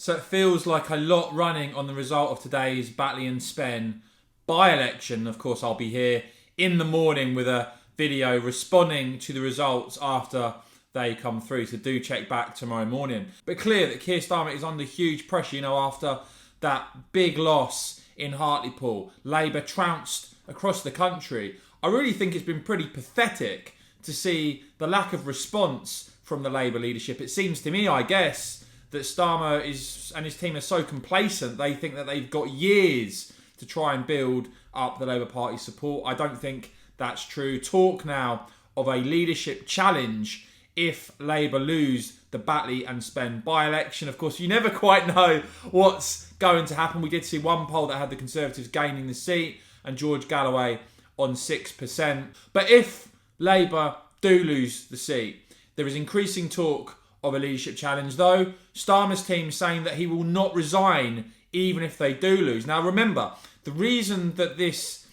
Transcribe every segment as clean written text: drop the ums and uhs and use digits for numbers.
So it feels like a lot running on the result of today's Batley and Spen by-election. Of course, I'll be here in the morning with a video responding to the results after they come through. So do check back tomorrow morning. But clear that Keir Starmer is under huge pressure, after that big loss in Hartlepool. Labour trounced across the country. I really think it's been pretty pathetic to see the lack of response from the Labour leadership. It seems to me, I guess, that Starmer and his team are so complacent, they think that they've got years to try and build up the Labour Party support. I don't think that's true. Talk now of a leadership challenge if Labour lose the Batley and Spen by-election. Of course, you never quite know what's going to happen. We did see one poll that had the Conservatives gaining the seat and George Galloway on 6%. But if Labour do lose the seat, there is increasing talk of a leadership challenge, though Starmer's team saying that he will not resign even if they do lose. Now remember, the reason that this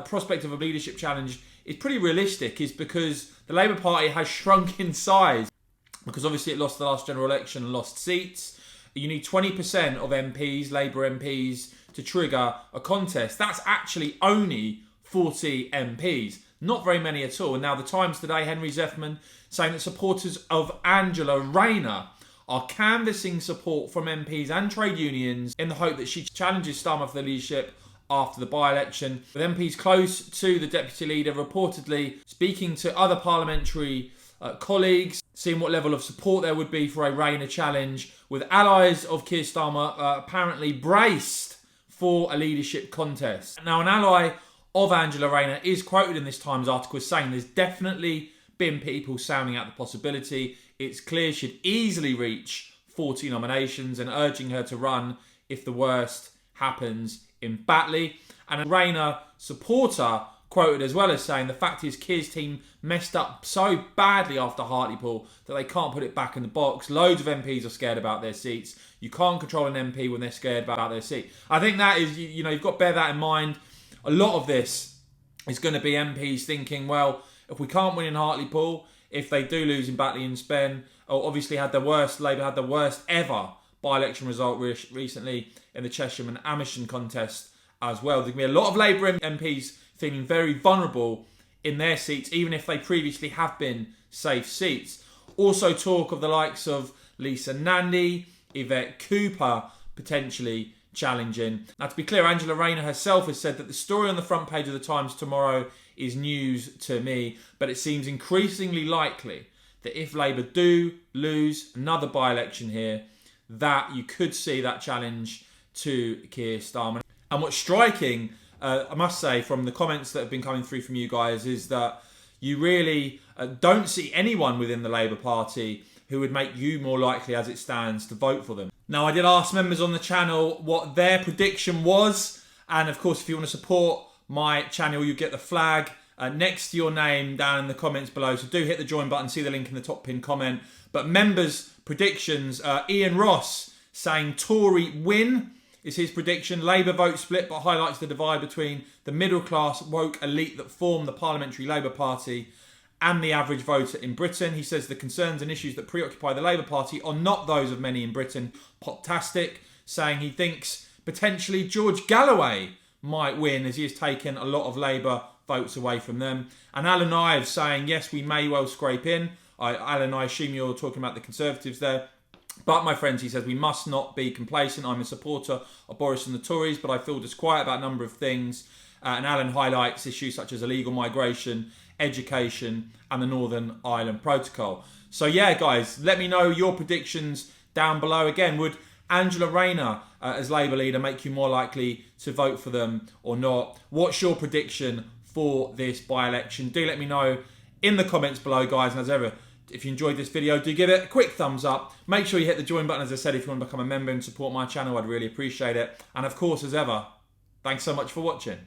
prospect of a leadership challenge is pretty realistic is because the Labour Party has shrunk in size, because obviously it lost the last general election and lost seats. You need 20% of MPs, Labour MPs, to trigger a contest. That's actually only 40 MPs. Not very many at all. And now the Times today, Henry Zeffman, saying that supporters of Angela Rayner are canvassing support from MPs and trade unions in the hope that she challenges Starmer for the leadership after the by-election. With MPs close to the deputy leader reportedly speaking to other parliamentary colleagues, seeing what level of support there would be for a Rayner challenge, with allies of Keir Starmer apparently braced for a leadership contest. Now, an ally of Angela Rayner is quoted in this Times article as saying there's definitely been people sounding out the possibility. It's clear she'd easily reach 40 nominations and urging her to run if the worst happens in Batley. And a Rayner supporter quoted as well as saying the fact is Keir's team messed up so badly after Hartlepool that they can't put it back in the box. Loads of MPs are scared about their seats. You can't control an MP when they're scared about their seat. I think that is, you've got to bear that in mind. A lot of this is going to be MPs thinking, well, if we can't win in Hartlepool, if they do lose in Batley and Spen, obviously Labour had the worst ever by-election result recently in the Chesham and Amersham contest as well. There's going to be a lot of Labour MPs feeling very vulnerable in their seats, even if they previously have been safe seats. Also talk of the likes of Lisa Nandy, Yvette Cooper potentially challenging. Now, to be clear, Angela Rayner herself has said that the story on the front page of the Times tomorrow is news to me, but it seems increasingly likely that if Labour do lose another by-election here, that you could see that challenge to Keir Starmer. And what's striking, I must say, from the comments that have been coming through from you guys, is that you really don't see anyone within the Labour Party who would make you more likely as it stands to vote for them. Now, I did ask members on the channel what their prediction was, and of course, if you want to support my channel, you get the flag next to your name down in the comments below. So do hit the join button, see the link in the top pinned comment. But members' predictions, Ian Ross saying Tory win is his prediction. Labour vote split, but highlights the divide between the middle class woke elite that form the Parliamentary Labour Party and the average voter in Britain. He says the concerns and issues that preoccupy the Labour Party are not those of many in Britain. Poptastic, saying he thinks potentially George Galloway might win as he has taken a lot of Labour votes away from them. And Alan Ives saying, yes, we may well scrape in. Alan, I assume you're talking about the Conservatives there. But my friends, he says, we must not be complacent. I'm a supporter of Boris and the Tories, but I feel disquiet about a number of things. And Alan highlights issues such as illegal migration, education, and the Northern Ireland Protocol. So yeah, guys, let me know your predictions down below. Again, would Angela Rayner as Labour leader make you more likely to vote for them or not? What's your prediction for this by-election? Do let me know in the comments below, guys. And as ever, if you enjoyed this video, do give it a quick thumbs up. Make sure you hit the join button, as I said, if you want to become a member and support my channel. I'd really appreciate it. And of course, as ever, thanks so much for watching.